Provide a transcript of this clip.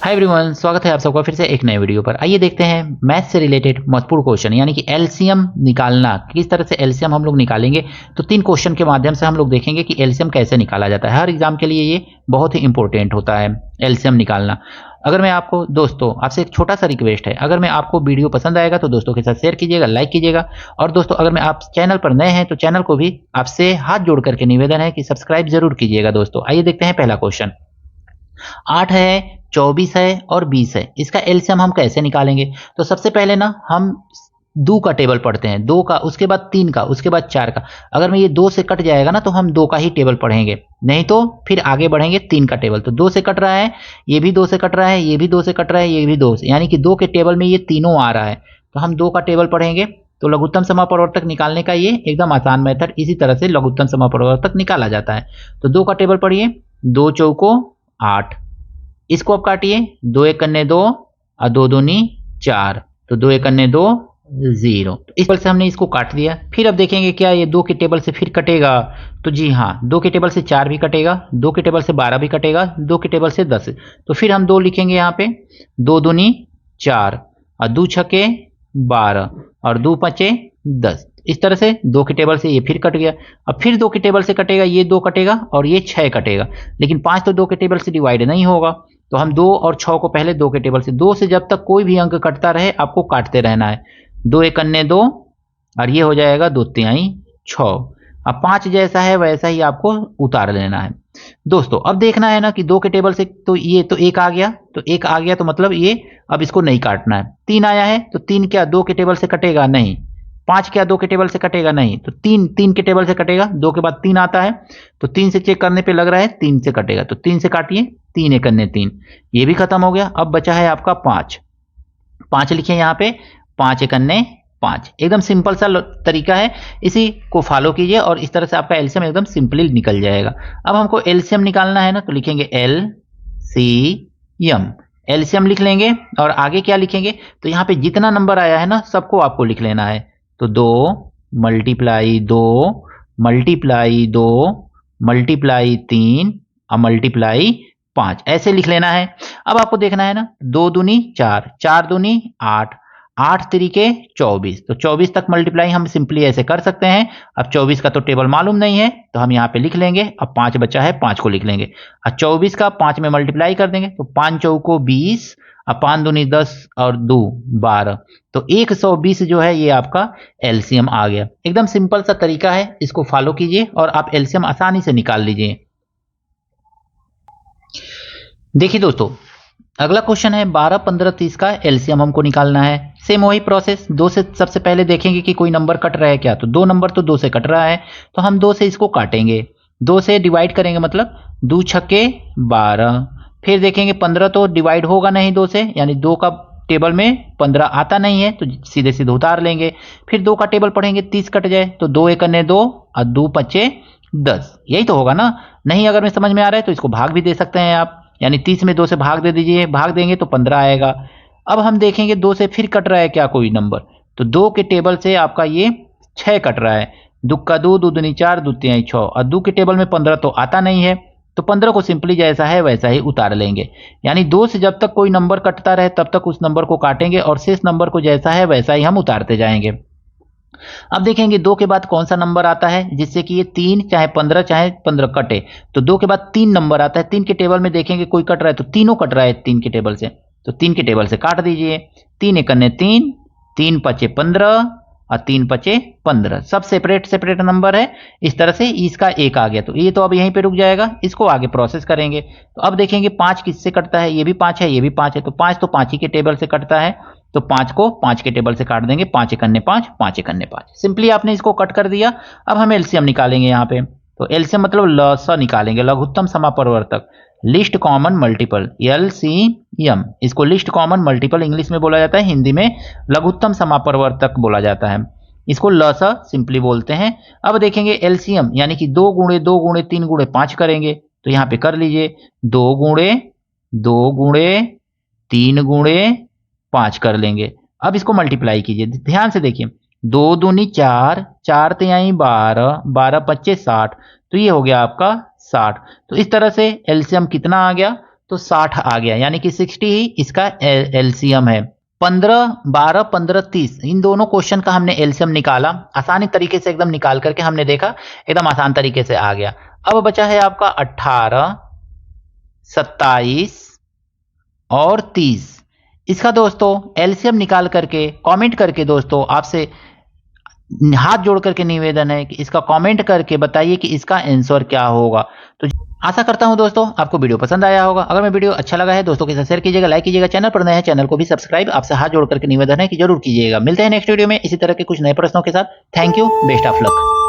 Hi everyone, स्वागत है आप सबका फिर से एक नए वीडियो पर। आइए देखते हैं मैथ से रिलेटेड महत्वपूर्ण क्वेश्चन यानी कि एलसीएम निकालना। किस तरह से एलसीएम हम लोग निकालेंगे, तो 3 क्वेश्चन के माध्यम से हम लोग देखेंगे कि एलसीएम कैसे निकाला जाता है। हर एग्जाम के लिए ये बहुत ही इंपॉर्टेंट होता है एलसीएम निकालना। अगर मैं आपको दोस्तों आपसे एक छोटा सा रिक्वेस्ट है, अगर मैं आपको वीडियो पसंद आएगा तो दोस्तों के साथ शेयर कीजिएगा, लाइक कीजिएगा। और दोस्तों अगर मैं आप चैनल पर नए हैं तो चैनल को भी आपसे हाथ जोड़ करके निवेदन है कि सब्सक्राइब जरूर कीजिएगा। दोस्तों आइए देखते हैं पहला क्वेश्चन। 8 है, 24 है और 20 है, इसका एलसीएम हम कैसे निकालेंगे। तो सबसे पहले ना हम 2 का टेबल पढ़ते हैं, 2 का, उसके बाद 3 का, उसके बाद 4 का। अगर मैं ये 2 से कट जाएगा ना तो हम 2 का ही टेबल पढ़ेंगे, नहीं तो फिर आगे बढ़ेंगे 3 का टेबल। तो 2 से कट रहा है, ये भी 2 से कट रहा है, ये भी 2 से कट रहा है, ये भी 2 से, यानी कि 2 के टेबल में ये तीनों आ रहा है। तो हम 2 का टेबल पढ़ेंगे। तो लघुत्तम समापरिवर्तक निकालने का ये एकदम आसान मेथड, इसी तरह से लघुत्तम समापरिवर्तक निकाला जाता है। तो 2 का टेबल पढ़िए, 2 चौको 8, इसको अब काटिए, 2 एक अन्य 2 और 2 दूनी 4, तो 2 एक अन्य 2 0। तो इस टेबल से हमने इसको काट दिया। फिर अब देखेंगे क्या ये 2 के टेबल से फिर कटेगा। तो जी हाँ, 2 के टेबल से 4 भी कटेगा, 2 के टेबल से 12 भी कटेगा, 2 के टेबल से 10। तो फिर हम 2 लिखेंगे यहाँ पे, 2 दूनी 4 और 2 छके 12 और 2 पचे 10। इस तरह से 2 के टेबल से ये फिर कट गया। अब फिर 2 के टेबल से कटेगा, ये 2 कटेगा और ये 6 कटेगा, लेकिन 5 तो 2 के टेबल से डिवाइड नहीं होगा। तो हम 2 और 6 को पहले 2 के टेबल से, 2 से जब तक कोई भी अंक कटता रहे आपको काटते रहना है। 2 एक अन्य 2 और ये हो जाएगा 2 तिहाई 6। अब 5 जैसा है वैसा ही आपको उतार लेना है। दोस्तों अब देखना है ना कि 2 के टेबल से तो ये तो 1 आ गया, तो 1 आ गया तो मतलब ये अब इसको नहीं काटना है। 3 आया है तो 3 क्या 2 के टेबल से कटेगा नहीं, 5 क्या 2 के टेबल से कटेगा नहीं, तो 3 के टेबल से कटेगा। 2 के बाद 3 आता है तो 3 से चेक करने पे लग रहा है 3 से कटेगा, तो 3 से काटिए, 3 एक अन्य 3, ये भी खत्म हो गया। अब बचा है आपका 5, 5 लिखिए यहाँ पे, 5 एक अन्य 5। एकदम सिंपल सा तरीका है, इसी को फॉलो कीजिए और इस तरह से आपका एलसीएम एकदम सिंपली निकल जाएगा। अब हमको एलसीएम निकालना है ना, तो लिखेंगे एलसीएम, एलसीएम लिख लेंगे और आगे क्या लिखेंगे, तो यहाँ पे जितना नंबर आया है ना सबको आपको लिख लेना है। तो 2 मल्टीप्लाई 2 मल्टीप्लाई 2 मल्टीप्लाई 3 और मल्टीप्लाई 5, ऐसे लिख लेना है। अब आपको देखना है ना, 2 दूनी 4, 4 दूनी 8, 8 तिरिके 24, तो 24 तक मल्टीप्लाई हम सिंपली ऐसे कर सकते हैं। अब 24 का तो टेबल मालूम नहीं है तो हम यहाँ पे लिख लेंगे। अब 5 बचा है, 5 को लिख लेंगे और 24 का 5 में मल्टीप्लाई कर देंगे, तो 5 चौको 20 और 5 दूनी 10 और 2 12, तो 120 जो है ये आपका एलसीएम आ गया। एकदम सिंपल सा तरीका है, इसको फॉलो कीजिए और आप एलसीएम आसानी से निकाल लीजिए। देखिए दोस्तों अगला क्वेश्चन है 12, 15, 30 का एलसीएम हमको निकालना है। सेम वही प्रोसेस, 2 से सबसे पहले देखेंगे कि कोई नंबर कट रहा है क्या, तो 2 नंबर तो 2 से कट रहा है, तो हम 2 से इसको काटेंगे, 2 से डिवाइड करेंगे, मतलब 2 छक्के 12। फिर देखेंगे 15 तो डिवाइड होगा नहीं 2 से, यानी 2 का टेबल में 15 आता नहीं है तो सीधे सीधे उतार लेंगे। फिर 2 का टेबल पढ़ेंगे, 30 कट जाए तो 2 एक अन्य 2 और 2 पचे 10, यही तो होगा ना। नहीं अगर मैं समझ में आ रहा है तो इसको भाग भी दे सकते हैं आप, यानी 30 में 2 से भाग दे दीजिए, भाग देंगे तो 15 आएगा। अब हम देखेंगे 2 से फिर कट रहा है क्या कोई नंबर, तो 2 के टेबल से आपका ये 6 कट रहा है, 2 का 2, 2 दूनी 4, 2 तिहाई 6 और 2 के टेबल में 15 तो आता नहीं है, तो 15 को सिंपली जैसा है वैसा ही उतार लेंगे। यानी 2 से जब तक कोई नंबर कटता रहे तब तक उस नंबर को काटेंगे और शेष नंबर को जैसा है वैसा ही हम उतारते जाएंगे। अब देखेंगे 2 के बाद कौन सा नंबर आता है जिससे कि ये 3 चाहे 15 कटे, तो 2 के बाद 3 नंबर आता है। 3 के टेबल में देखेंगे कोई कट रहा है तो तीनों कट रहा है 3 के टेबल से, तो 3 के टेबल से काट दीजिए। 3 एक अन्य 3, 3 पचे 15 और 3 पचे 15, सब सेपरेट सेपरेट नंबर है। इस तरह से इसका 1 आ गया, तो ये तो अब यहीं पे रुक जाएगा, इसको आगे प्रोसेस करेंगे। तो अब देखेंगे 5 किससे कटता है, ये भी 5 है, ये भी 5 है, तो 5 तो 5 ही के टेबल से कटता है, तो 5 को 5 के टेबल से काट देंगे, 5 एक अन्य 5, 5 एक अन्य 5, सिंपली आपने इसको कट कर दिया। अब हम एलसीएम निकालेंगे यहाँ पे, तो एलसीएम मतलब लसा निकालेंगे, लघुत्तम समापरिवर्तक, लिस्ट कॉमन मल्टीपल, एलसीएम, इसको लिस्ट कॉमन मल्टीपल इंग्लिश में बोला जाता है, हिंदी में लघुत्तम समापरिवर्तक बोला जाता है, इसको लसा सिंपली बोलते हैं। अब देखेंगे एलसीएम यानी कि 2 गुणे 2 गुणे 3 गुणे 5 करेंगे, तो यहाँ पे कर लीजिए 2 गुणे 2 गुणे 3 गुणे 5 कर लेंगे। अब इसको मल्टीप्लाई कीजिए, ध्यान से देखिए, 2 दूनी 4, 4 तिहाई 12, 12 पच्चे 60, तो ये हो गया आपका 60। तो इस तरह से एलसीएम कितना आ गया, तो 60 आ गया, यानी कि 60 ही इसका एलसीएम है। 15, 12, 15, 30 इन दोनों क्वेश्चन का हमने एलसीएम निकाला, आसानी तरीके से एकदम निकाल करके हमने देखा, एकदम आसान तरीके से आ गया। अब बचा है आपका 18, 27 और 30। इसका दोस्तों एलसीएम निकाल करके कमेंट करके दोस्तों आपसे हाथ जोड़ करके निवेदन है कि इसका कमेंट करके बताइए कि इसका आंसर क्या होगा। तो आशा करता हूं दोस्तों आपको वीडियो पसंद आया होगा। अगर मैं वीडियो अच्छा लगा है दोस्तों के साथ शेयर कीजिएगा, लाइक कीजिएगा, चैनल पर नए हैं चैनल को भी सब्सक्राइब आपसे हाथ जोड़ करके निवेदन है कि जरूर कीजिएगा। मिलते हैं नेक्स्ट वीडियो में इसी तरह के कुछ नए प्रश्नों के साथ। Thank you, best of luck.